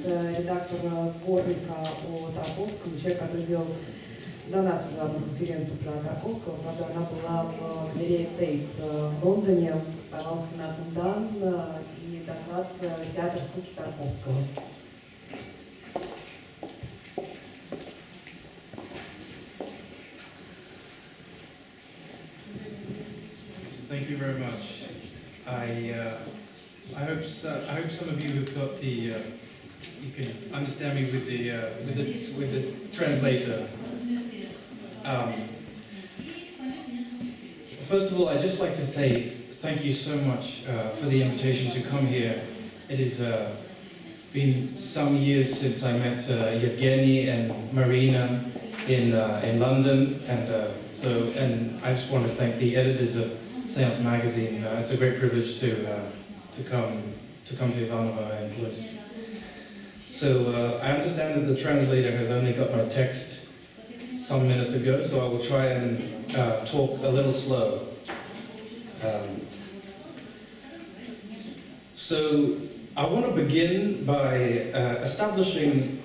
это редактор сборника о Тарковском, человек, который делал до нас уже одну конференцию про Тарковского, правда, она была в галерее Тейт в Лондоне. Пожалуйста, Натан Данн и доклад «Театр скуки Тарковского». Thank you very much. I hope some of you have got the you can understand me with the translator. First of all, I'd just like to say thank you so much for the invitation to come here. It has been some years since I met Yevgeny and Marina in London, and I just want to thank the editors of Seance magazine. It's a great privilege to come to Ivanovo and Plus. So I understand that the translator has only got my text some minutes ago, so I will try and talk a little slow. So I want to begin by establishing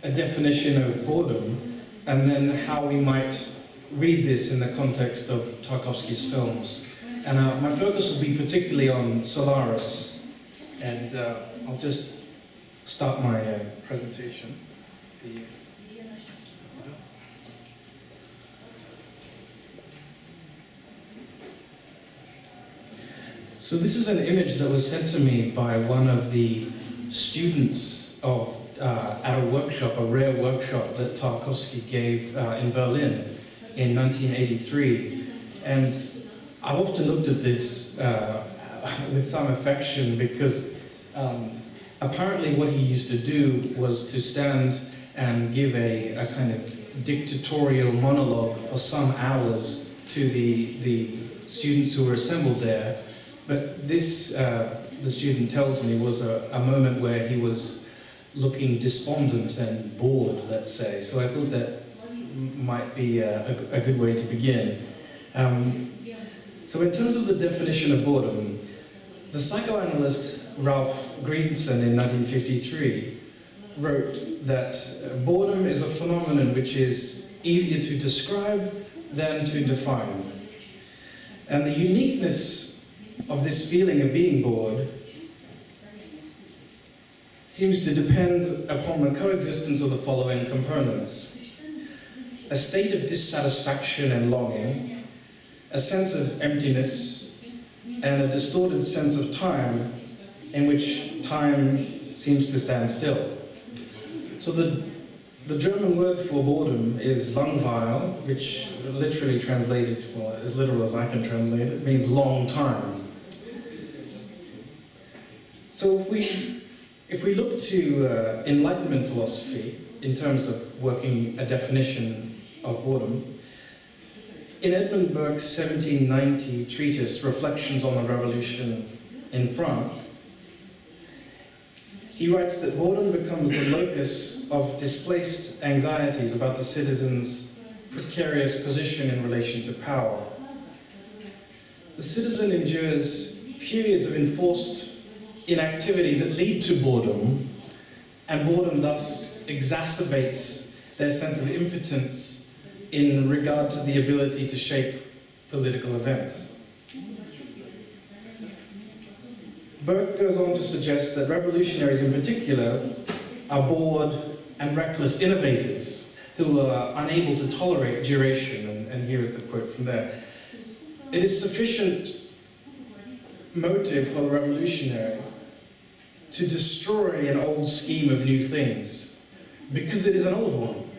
a definition of boredom, and then how we might read this in the context of Tarkovsky's films. And my focus will be particularly on Solaris, and I'll just start my presentation. So this is an image that was sent to me by one of the students of at a workshop, a rare workshop that Tarkovsky gave in Berlin in 1983, and I've often looked at this with some affection because apparently what he used to do was to stand and give a kind of dictatorial monologue for some hours to the students who were assembled there. But this, the student tells me, was a moment where he was looking despondent and bored, let's say. So I thought that might be a good way to begin. So in terms of the definition of boredom, the psychoanalyst Ralph Greenson in 1953 wrote that boredom is a phenomenon which is easier to describe than to define. And the uniqueness of this feeling of being bored seems to depend upon the coexistence of the following components: a state of dissatisfaction and longing, a sense of emptiness, and a distorted sense of time in which time seems to stand still. So the German word for boredom is Langweil, which literally translated, well, as literal as I can translate it, means long time. So if we look to Enlightenment philosophy in terms of working a definition of boredom, in Edmund Burke's 1790 treatise, Reflections on the Revolution in France, he writes that boredom becomes the locus of displaced anxieties about the citizen's precarious position in relation to power. The citizen endures periods of enforced inactivity that lead to boredom, and boredom thus exacerbates their sense of impotence in regard to the ability to shape political events. Burke goes on to suggest that revolutionaries in particular are bored and reckless innovators who are unable to tolerate duration, and here is the quote from there. It is sufficient motive for the revolutionary to destroy an old scheme of new things, because it is an old one.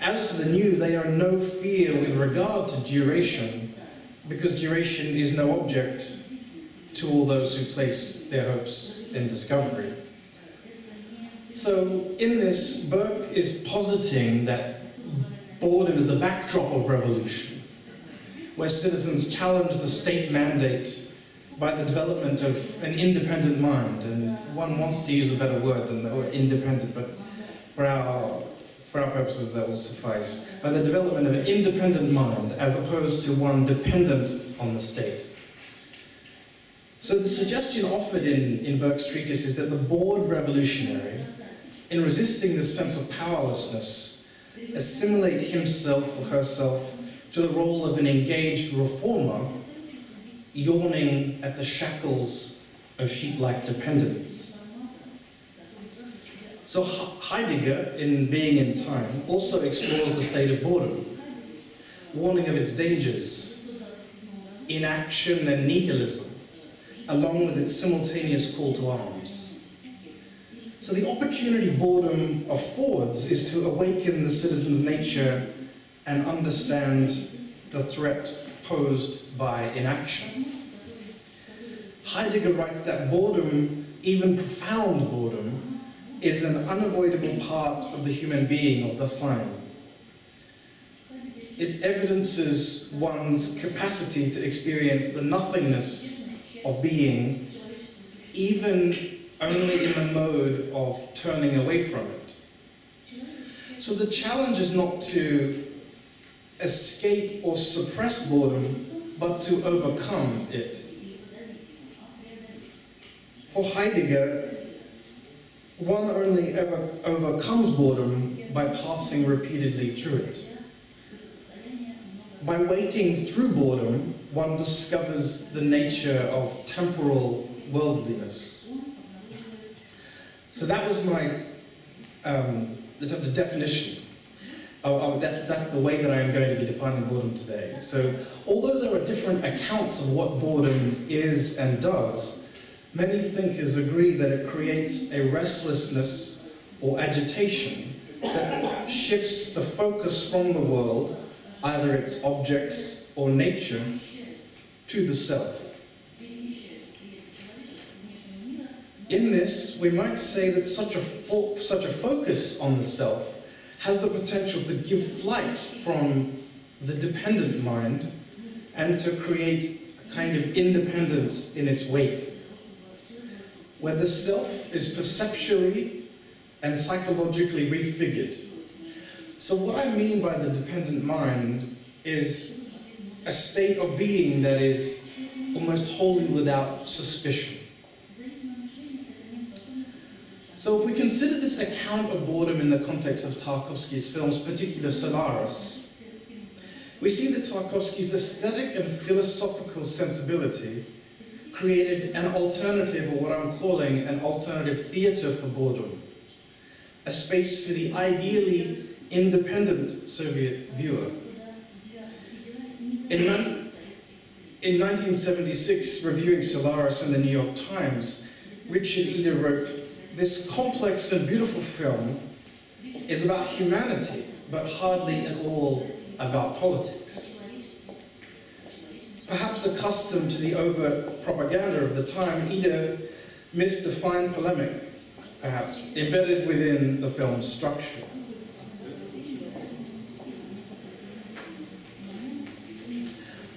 As to the new, they are no fear with regard to duration, because duration is no object to all those who place their hopes in discovery. So in this, Burke is positing that boredom is the backdrop of revolution, where citizens challenge the state mandate by the development of an independent mind, and one wants to use a better word than the word independent, but for our purposes that will suffice, by the development of an independent mind as opposed to one dependent on the state. So the suggestion offered in Burke's treatise is that the bored revolutionary, in resisting this sense of powerlessness, assimilate himself or herself to the role of an engaged reformer, yawning at the shackles of sheep-like dependence. So Heidegger, in Being in Time, also explores the state of boredom, warning of its dangers, inaction and nihilism, along with its simultaneous call to arms. So the opportunity boredom affords is to awaken the citizen's nature and understand the threat posed by inaction. Heidegger writes that boredom, even profound boredom, is an unavoidable part of the human being, of the sign. It evidences one's capacity to experience the nothingness of being, even only in the mode of turning away from it. So the challenge is not to escape or suppress boredom, but to overcome it. For Heidegger, one only ever overcomes boredom by passing repeatedly through it. By waiting through boredom, one discovers the nature of temporal worldliness. So that was my the definition. That's the way that I am going to be defining boredom today. So although there are different accounts of what boredom is and does, many thinkers agree that it creates a restlessness or agitation that shifts the focus from the world, either its objects or nature, to the self. In this, we might say that such a focus on the self has the potential to give flight from the dependent mind and to create a kind of independence in its wake, where the self is perceptually and psychologically refigured. So what I mean by the dependent mind is a state of being that is almost wholly without suspicion. So if we consider this account of boredom in the context of Tarkovsky's films, particularly Solaris, we see that Tarkovsky's aesthetic and philosophical sensibility created an alternative, or what I'm calling an alternative theatre for boredom, a space for the ideally independent Soviet viewer. In 1976, reviewing Solaris in the New York Times, Richard Eder wrote, "This complex and beautiful film is about humanity, but hardly at all about politics." Perhaps accustomed to the overt propaganda of the time, Eder missed the fine polemic, perhaps, embedded within the film's structure.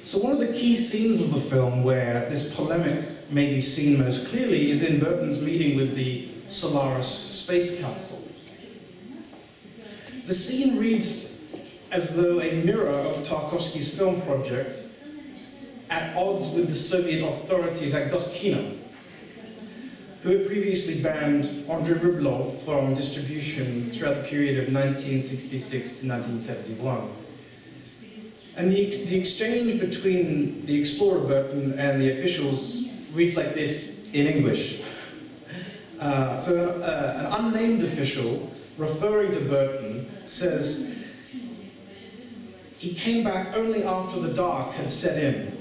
So one of the key scenes of the film where this polemic may be seen most clearly is in Burton's meeting with the Solaris Space Council. The scene reads as though a mirror of Tarkovsky's film project at odds with the Soviet authorities at Goskino, who had previously banned Andrei Rublev from distribution throughout the period of 1966 to 1971. And the exchange between the explorer Burton and the officials reads like this in English. An unnamed official, referring to Burton, says, "He came back only after the dark had set in.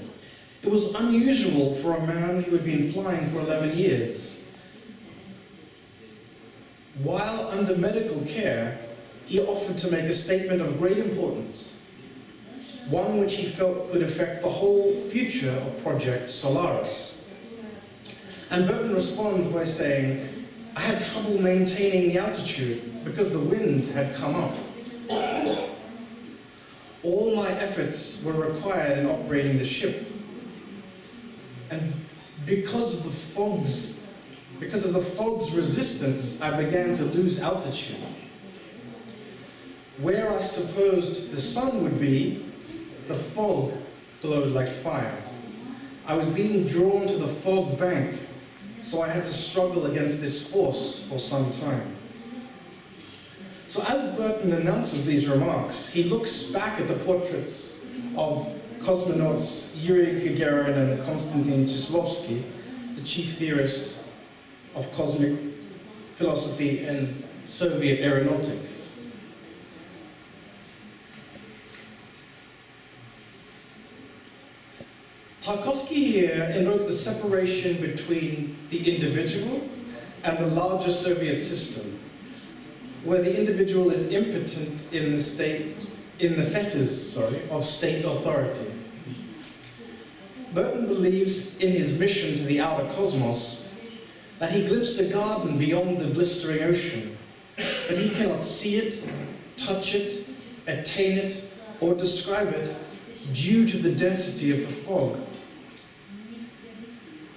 It was unusual for a man who had been flying for 11 years. While under medical care, he offered to make a statement of great importance, one which he felt could affect the whole future of Project Solaris." And Burton responds by saying, "I had trouble maintaining the altitude because the wind had come up. All my efforts were required in operating the ship. And because of the fog's resistance, I began to lose altitude. Where I supposed the sun would be, the fog glowed like fire. I was being drawn to the fog bank, so I had to struggle against this force for some time. So as Burton announces these remarks, he looks back at the portraits of cosmonauts Yuri Gagarin and Konstantin Chislovsky, the chief theorist of cosmic philosophy and Soviet aeronautics. Tarkovsky here invokes the separation between the individual and the larger Soviet system, where the individual is impotent in the fetters of state authority. Burton believes in his mission to the outer cosmos that he glimpsed a garden beyond the blistering ocean, but he cannot see it, touch it, attain it, or describe it due to the density of the fog.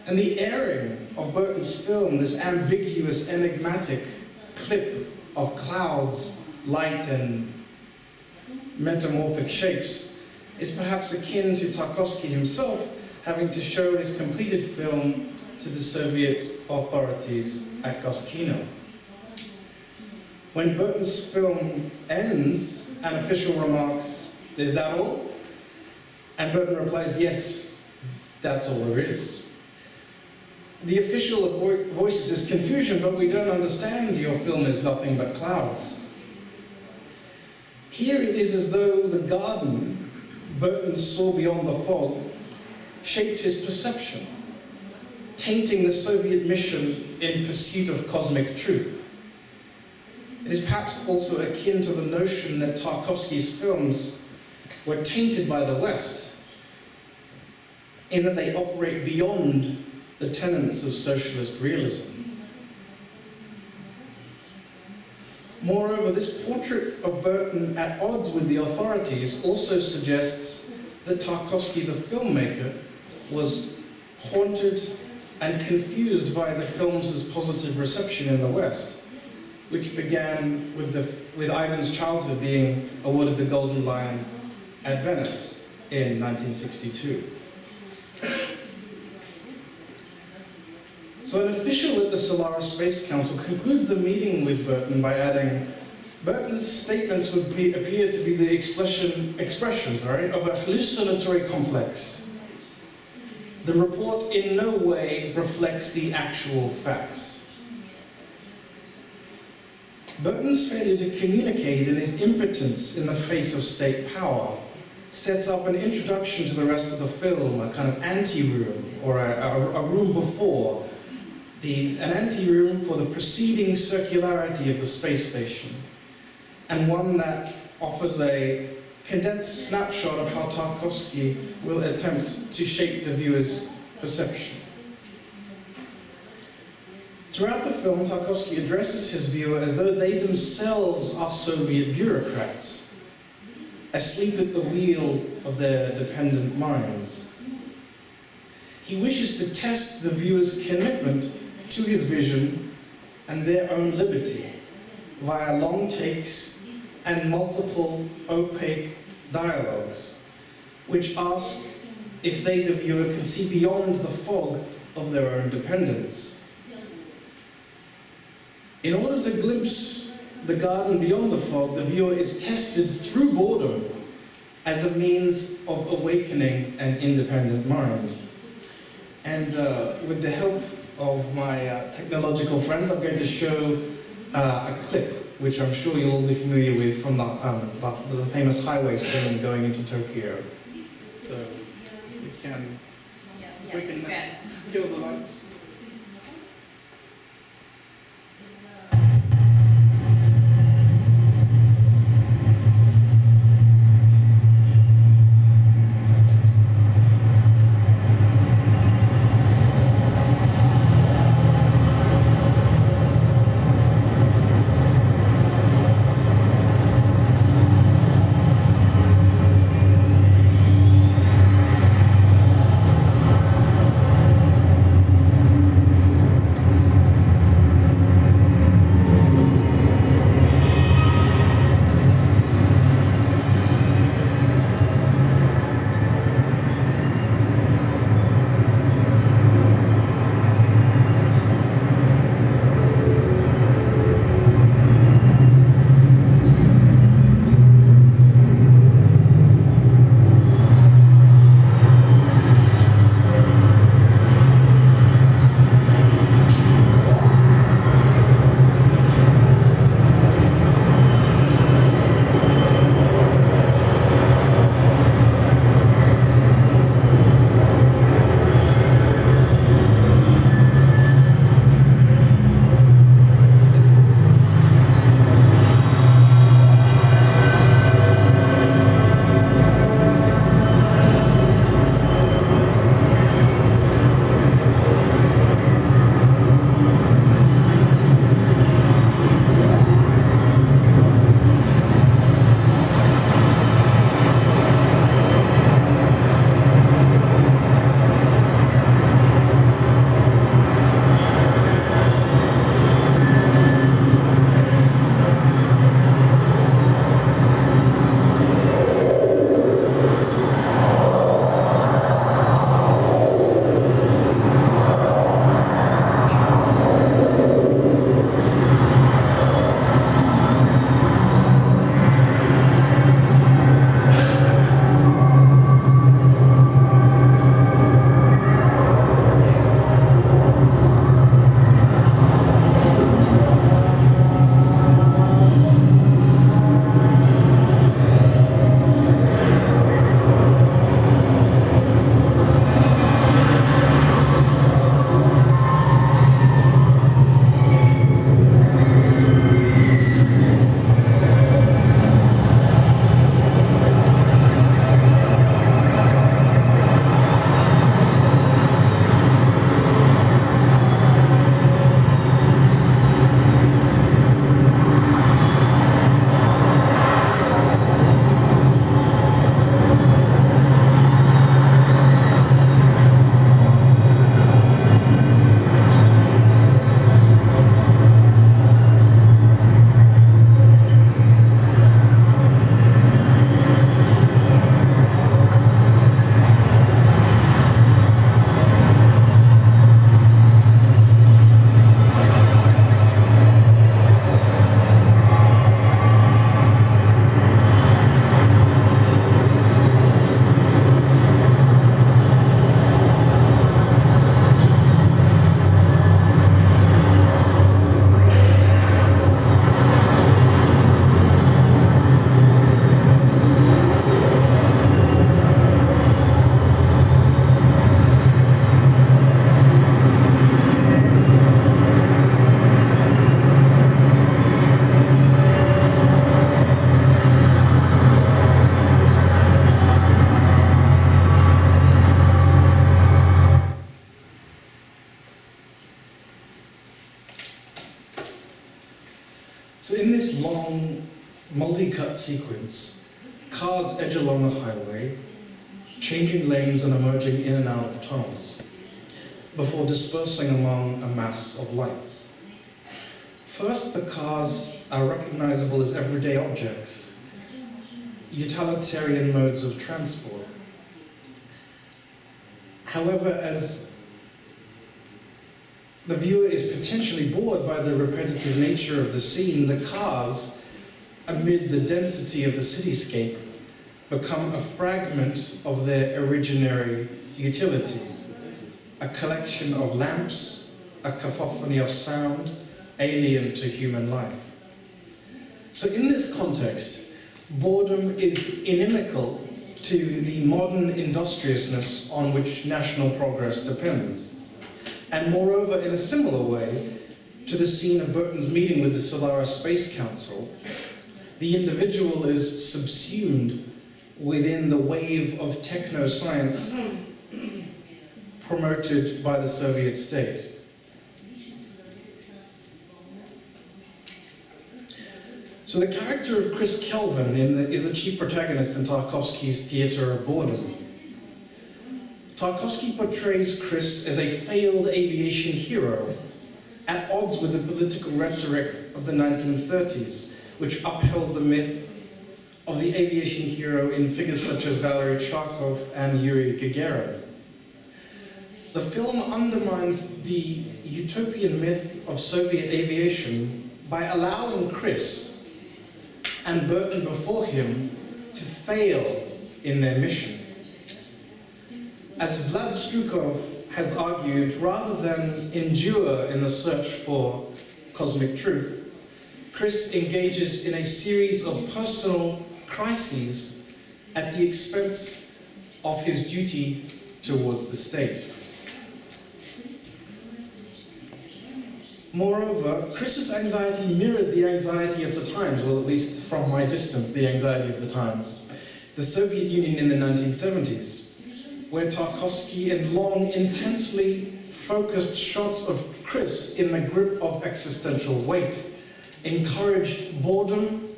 And the airing of Burton's film, this ambiguous, enigmatic clip of clouds, light, and metamorphic shapes, is perhaps akin to Tarkovsky himself having to show his completed film to the Soviet authorities at Goskino. When Burton's film ends, an official remarks, "Is that all?" And Burton replies, "Yes, that's all there is." The official voices his confusion, "But we don't understand, your film is nothing but clouds." Here it is as though the garden Burton saw beyond the fog shaped his perception, tainting the Soviet mission in pursuit of cosmic truth. It is perhaps also akin to the notion that Tarkovsky's films were tainted by the West, in that they operate beyond the tenets of socialist realism. Moreover, this portrait of Burton at odds with the authorities also suggests that Tarkovsky, the filmmaker, was haunted and confused by the film's positive reception in the West, which began with Ivan's childhood being awarded the Golden Lion at Venice in 1962. So an official at the Solaris Space Council concludes the meeting with Burton by adding, Burton's statements would appear to be the expressions of a hallucinatory complex. The report in no way reflects the actual facts. Burton's failure to communicate and his impotence in the face of state power sets up an introduction to the rest of the film, a kind of ante-room, or a room before, an ante-room for the preceding circularity of the space station, and one that offers a condensed snapshot of how Tarkovsky will attempt to shape the viewer's perception. Throughout the film, Tarkovsky addresses his viewer as though they themselves are Soviet bureaucrats, asleep at the wheel of their dependent minds. He wishes to test the viewer's commitment to his vision and their own liberty via long takes and multiple opaque dialogues, which ask if they, the viewer, can see beyond the fog of their own dependence. In order to glimpse the garden beyond the fog, the viewer is tested through boredom as a means of awakening an independent mind. And with the help of my technological friends, I'm going to show a clip, which I'm sure you'll all be familiar with from the famous highway scene going into Tokyo. So we can kill the lights. So in this long, multi-cut sequence, cars edge along a highway, changing lanes and emerging in and out of tunnels, before dispersing among a mass of lights. First, the cars are recognizable as everyday objects, utilitarian modes of transport. However, as the viewer is potentially bored by the repetitive nature of the scene, the cars, amid the density of the cityscape, become a fragment of their originary utility, a collection of lamps, a cacophony of sound, alien to human life. So in this context, boredom is inimical to the modern industriousness on which national progress depends. And moreover, in a similar way to the scene of Burton's meeting with the Solaris Space Council, the individual is subsumed within the wave of techno-science promoted by the Soviet state. So the character of Chris Kelvin is the chief protagonist in Tarkovsky's Theatre of Boredom. Tarkovsky portrays Chris as a failed aviation hero at odds with the political rhetoric of the 1930s, which upheld the myth of the aviation hero in figures such as Valery Charkov and Yuri Gagarin. The film undermines the utopian myth of Soviet aviation by allowing Chris and Burton before him to fail in their mission. As Vlad Strukov has argued, rather than endure in the search for cosmic truth, Chris engages in a series of personal crises at the expense of his duty towards the state. Moreover, Chris's anxiety mirrored the anxiety of the times, well, at least from my distance, the anxiety of the times. The Soviet Union in the 1970s, where Tarkovsky, in long, intensely focused shots of Chris in the grip of existential weight, encouraged boredom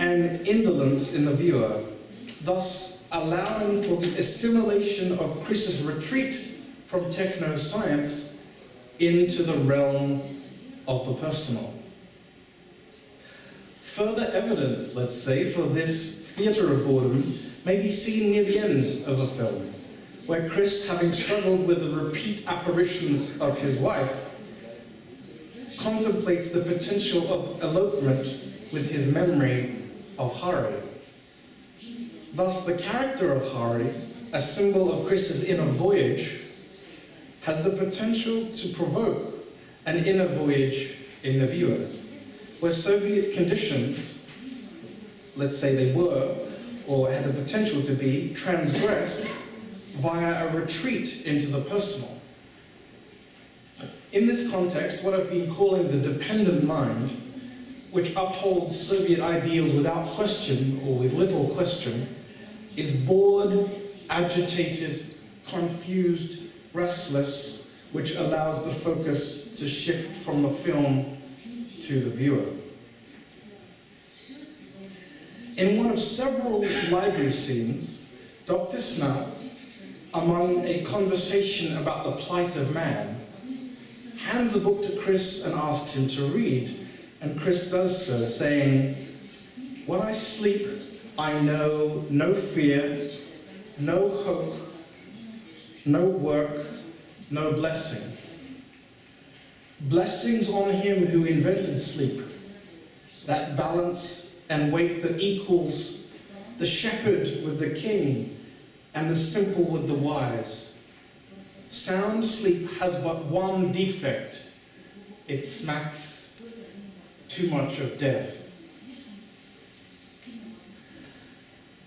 and indolence in the viewer, thus allowing for the assimilation of Chris's retreat from techno-science into the realm of the personal. Further evidence, let's say, for this theatre of boredom may be seen near the end of the film, where Chris, having struggled with the repeat apparitions of his wife, contemplates the potential of elopement with his memory of Hari. Thus, the character of Hari, a symbol of Chris's inner voyage, has the potential to provoke an inner voyage in the viewer, where Soviet conditions, let's say they were, or had the potential to be, transgressed via a retreat into the personal. In this context, what I've been calling the dependent mind, which upholds Soviet ideals without question, or with little question, is bored, agitated, confused, restless, which allows the focus to shift from the film to the viewer. In one of several library scenes, Dr. Snap, among a conversation about the plight of man, hands a book to Chris and asks him to read, and Chris does so, saying, "When I sleep, I know no fear, no hope, no work, no blessing. Blessings on him who invented sleep, that balance and weight that equals the shepherd with the king and the simple with the wise. Sound sleep has but one defect. It smacks too much of death."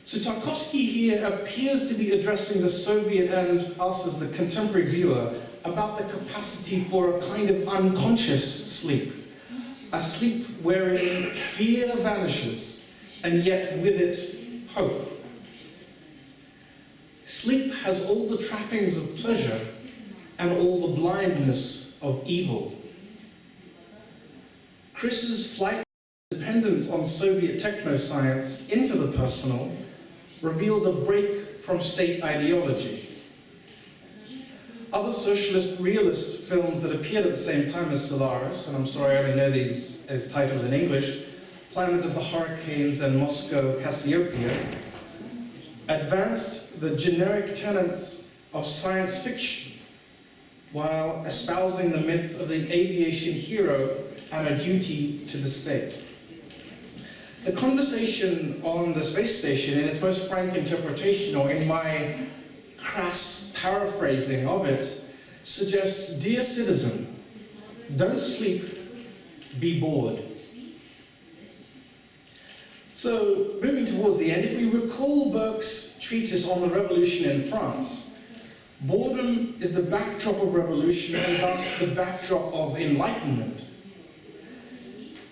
So Tarkovsky here appears to be addressing the Soviet and us as the contemporary viewer about the capacity for a kind of unconscious sleep, a sleep wherein fear vanishes and yet with it hope. Sleep has all the trappings of pleasure and all the blindness of evil. Chris's flight to dependence on Soviet techno-science into the personal reveals a break from state ideology. Other socialist realist films that appeared at the same time as Solaris, and I'm sorry I only know these as titles in English, Planet of the Hurricanes and Moscow Cassiopeia, advanced the generic tenets of science fiction while espousing the myth of the aviation hero and a duty to the state. The conversation on the space station, in its most frank interpretation, or in my crass paraphrasing of it, suggests, dear citizen, don't sleep, be bored. So, moving towards the end, if we recall Burke's treatise on the revolution in France, boredom is the backdrop of revolution and thus the backdrop of enlightenment.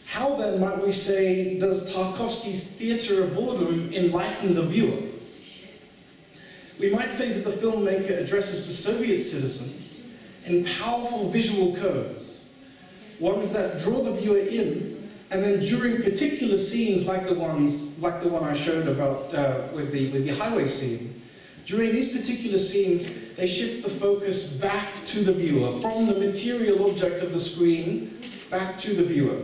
How then might we say does Tarkovsky's theatre of boredom enlighten the viewer? We might say that the filmmaker addresses the Soviet citizen in powerful visual codes, ones that draw the viewer in, and then during particular scenes like the one I showed about with the highway scene, during these particular scenes, they shift the focus back to the viewer, from the material object of the screen back to the viewer.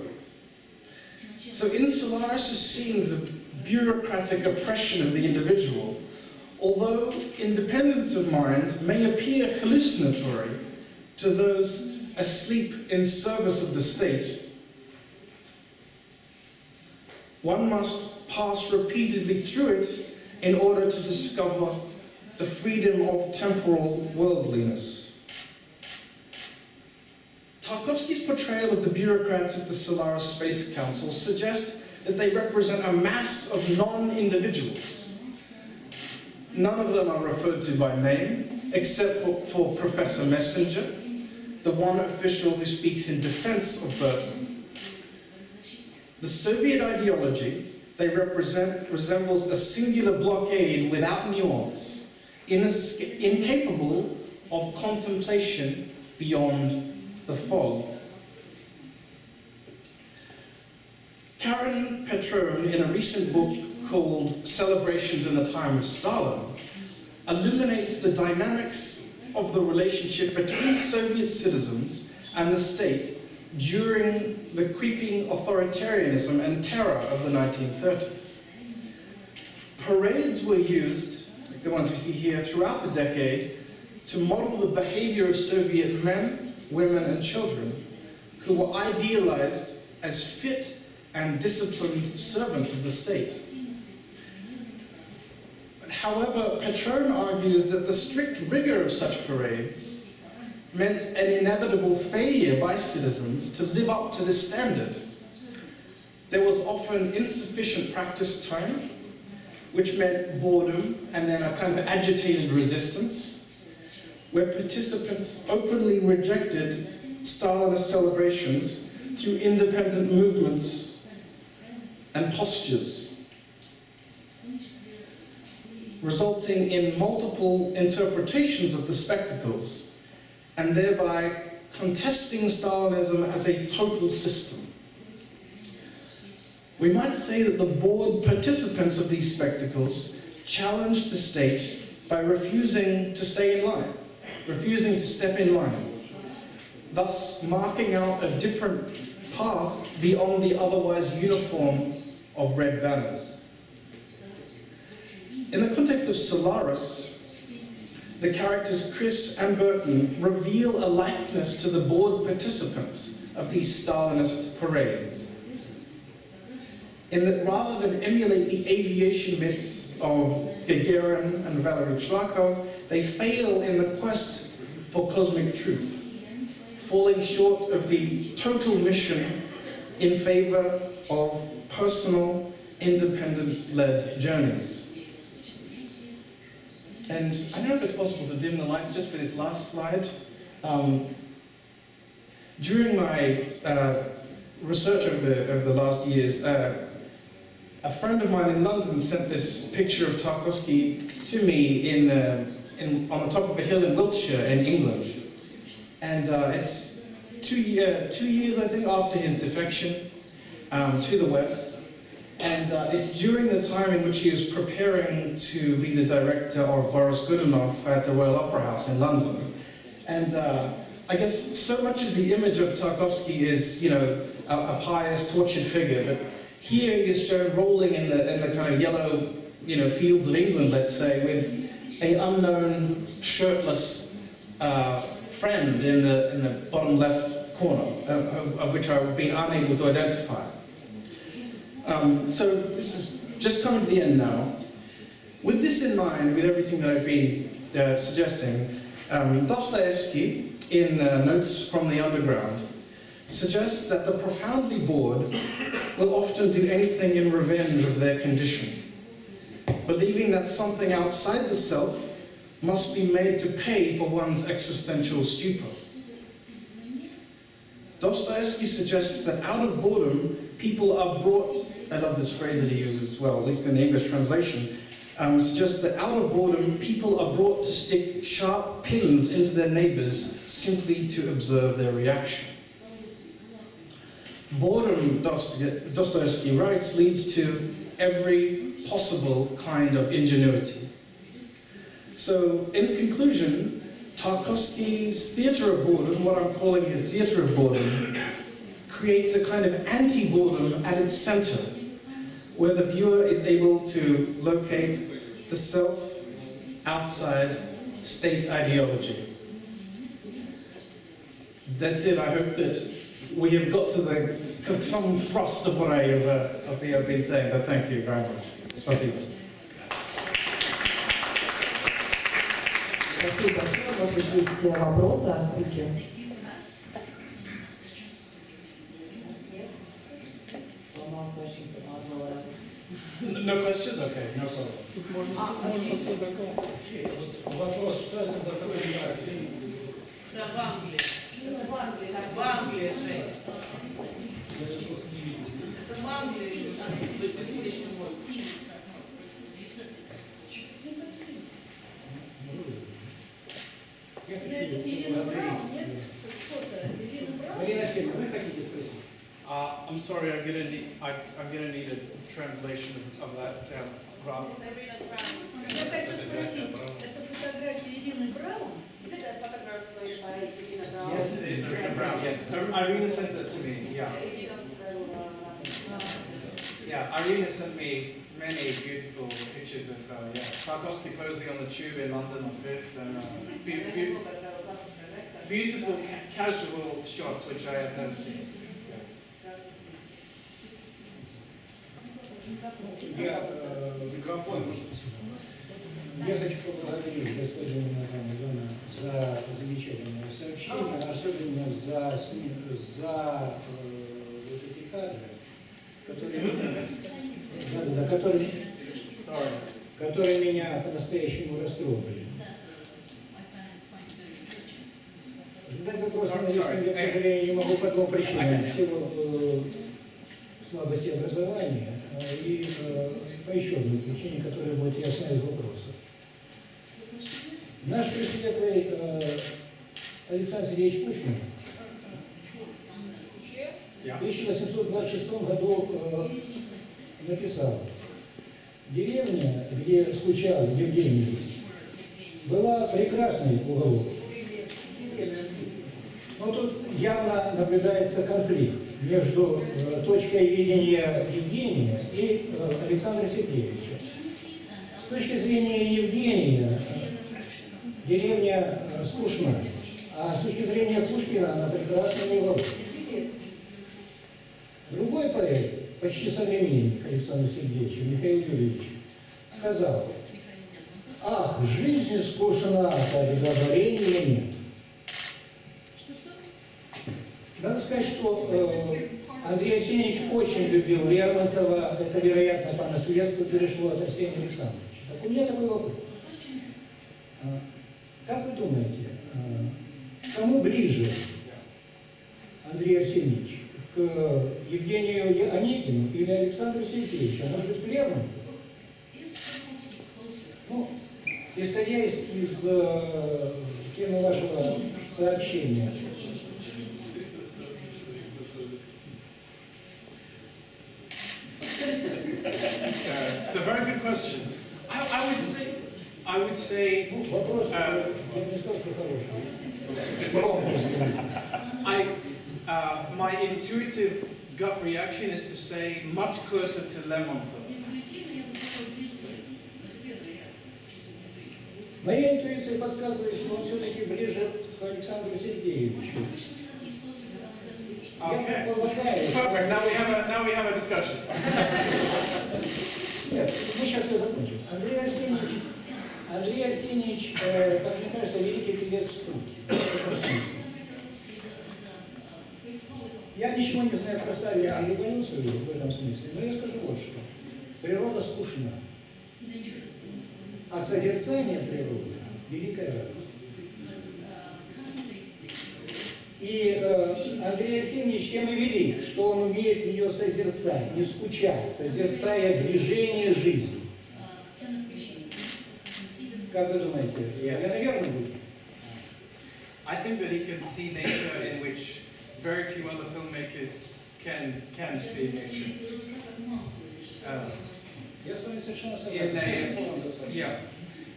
So in Solaris' scenes of bureaucratic oppression of the individual, although independence of mind may appear hallucinatory to those asleep in service of the state, one must pass repeatedly through it in order to discover the freedom of temporal worldliness. Tarkovsky's portrayal of the bureaucrats at the Solaris Space Council suggests that they represent a mass of non-individuals. None of them are referred to by name, except for Professor Messenger, the one official who speaks in defense of Burton. The Soviet ideology they represent resembles a singular blockade without nuance, incapable of contemplation beyond the fog. Karen Petrone, in a recent book called Celebrations in the Time of Stalin, illuminates the dynamics of the relationship between Soviet citizens and the state during the creeping authoritarianism and terror of the 1930s. Parades were used, like the ones we see here, throughout the decade to model the behavior of Soviet men, women, and children who were idealized as fit and disciplined servants of the state. However, Petrone argues that the strict rigor of such parades meant an inevitable failure by citizens to live up to this standard. There was often insufficient practice time, which meant boredom and then a kind of agitated resistance, where participants openly rejected Stalinist celebrations through independent movements and postures, resulting in multiple interpretations of the spectacles, and thereby contesting Stalinism as a total system. We might say that the bored participants of these spectacles challenged the state by refusing to stay in line, refusing to step in line, thus marking out a different path beyond the otherwise uniform of red banners. In the context of Solaris, the characters Chris and Burton reveal a likeness to the bored participants of these Stalinist parades, in that rather than emulate the aviation myths of Gagarin and Valery Chlakov, they fail in the quest for cosmic truth, falling short of the total mission in favor of personal, independent-led journeys. And I don't know if it's possible to dim the lights just for this last slide. During my research over the last years, a friend of mine in London sent this picture of Tarkovsky to me on the top of a hill in Wiltshire in England. And it's two years, I think, after his defection. to the West. And it's during the time in which he was preparing to be the director of Boris Godunov at the Royal Opera House in London. And I guess so much of the image of Tarkovsky is, you know, a pious, tortured figure, but here he is shown rolling in the kind of yellow, you know, fields of England, let's say, with an unknown, shirtless friend in the bottom left corner, of which I've been unable to identify. So this is just coming to the end now. With this in mind, with everything that I've been suggesting, Dostoevsky, in Notes from the Underground, suggests that the profoundly bored will often do anything in revenge of their condition, believing that something outside the self must be made to pay for one's existential stupor. Dostoevsky suggests that out of boredom, people are brought, I love this phrase that he uses as well, at least in the English translation, suggests that out of boredom, people are brought to stick sharp pins into their neighbors simply to observe their reaction. Boredom, Dostoevsky writes, leads to every possible kind of ingenuity. So, in conclusion, Tarkovsky's theatre of boredom, what I'm calling his theatre of boredom, creates a kind of anti-boredom at its center, where the viewer is able to locate the self outside state ideology. That's it. I hope that we have got to some thrust of what I have been saying, but thank you very much. Спасибо. Спасибо большое. Может быть, есть вопросы о скуке? No questions? Okay, no problem. Вопрос, что это за фотография? Да, в Англии. В Англии, Жень. Это в Англии. Марина Васильевна, вы хотите спросить? I'm sorry, I'm gonna need a translation of that graph. Я хочу спросить, это фотография Ирины Браун? Yes, it is Irina Brown. Yes, Irina sent it to me. Yeah. Yeah, Irina sent me many beautiful pictures of Tarkovsky posing on the tube in London like this, and beautiful casual shots which I have never seen. Микрофон. Я хочу поблагодарить господина Натана Данна за замечательное сообщение, особенно за вот эти кадры, которые меня по-настоящему растрогали. Задать вопрос на английском я, к сожалению, не могу по двум причинам. Всего слабости образования и по еще одной причине, которая будет ясна из вопроса. Наш пресвятый Александр Сергеевич Пушкин в 1826 году написал: «Деревня, где скучал Евгений, была прекрасный уголок». Но тут явно наблюдается конфликт между точкой видения Евгения и Александра Сергеевича. С точки зрения Евгения деревня скучна, а с точки зрения Пушкина она прекрасный уголок. Другой поэт, почти современник Александра Сергеевича, Михаил Юрьевич, сказал: «Ах, жизнь скучна, когда варенья нет». Надо сказать, что Андрей Арсеньевич очень любил Лермонтова, это, вероятно, по наследству перешло от Арсения Александровича. Так у меня такой вопрос. Как вы думаете, кому ближе Андрей Арсеньевич? К Евгению Онегину или Александру Сергеевичу? А может быть, к Лермонтову? Ну, исходя из темы вашего сообщения, It's a very good question. I would say, Вопрос, я не скажу, что хороший. my intuitive gut reaction is to say much closer to Lermontov. Моя интуиция подсказывает, что он все-таки ближе к Александру Сергеевичу. Okay. Я предполагаю, Perfect. Now we have a discussion. Нет, мы сейчас ее закончим. Андрей Арсеньевич, как мне кажется, великий певец скуки. В этом смысле. Я ничего не знаю про стадию революции в этом смысле, но я скажу вот что. Природа скучна, а созерцание природы – великая радость. И Андрей Арсеньевич тем и велик, что он умеет ее созерцать, не скучать, созерцая движение жизни. Как вы думаете, я наверное буду? I think that he can see nature in which very few other filmmakers can see nature. Я с вами совершенно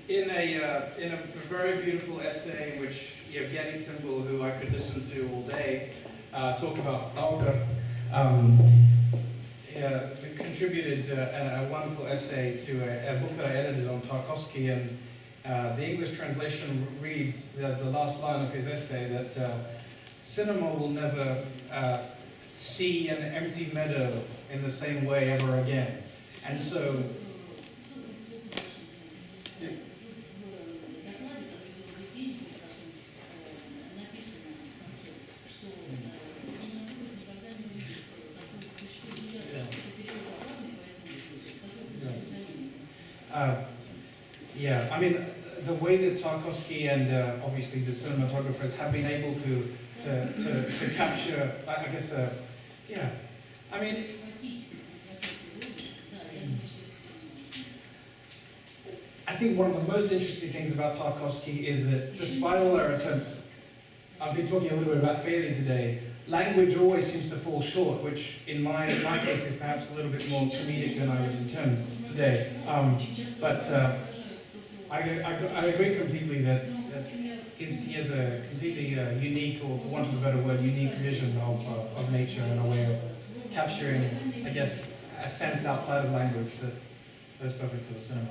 In a very beautiful essay which Yevgeny Simbel, who I could listen to all day, talk about Stalker, contributed a wonderful essay to a book that I edited on Tarkovsky, and the English translation reads the last line of his essay that cinema will never see an empty meadow in the same way ever again. And so, yeah, I mean, the way that Tarkovsky and obviously the cinematographers have been able to capture, I guess, yeah, I mean, I think one of the most interesting things about Tarkovsky is that despite all our attempts, I've been talking a little bit about failure today, language always seems to fall short, which in my case is perhaps a little bit more comedic than I would intend today. I agree completely that he has a completely unique, or for want of a better word, unique vision of nature and a way of capturing, I guess, a sense outside of language that is perfect for the cinema.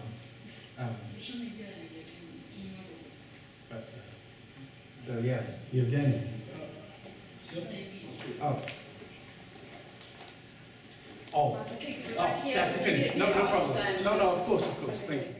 So yes, Evgeny. Oh, you have to finish. No problem. No, of course, thank you.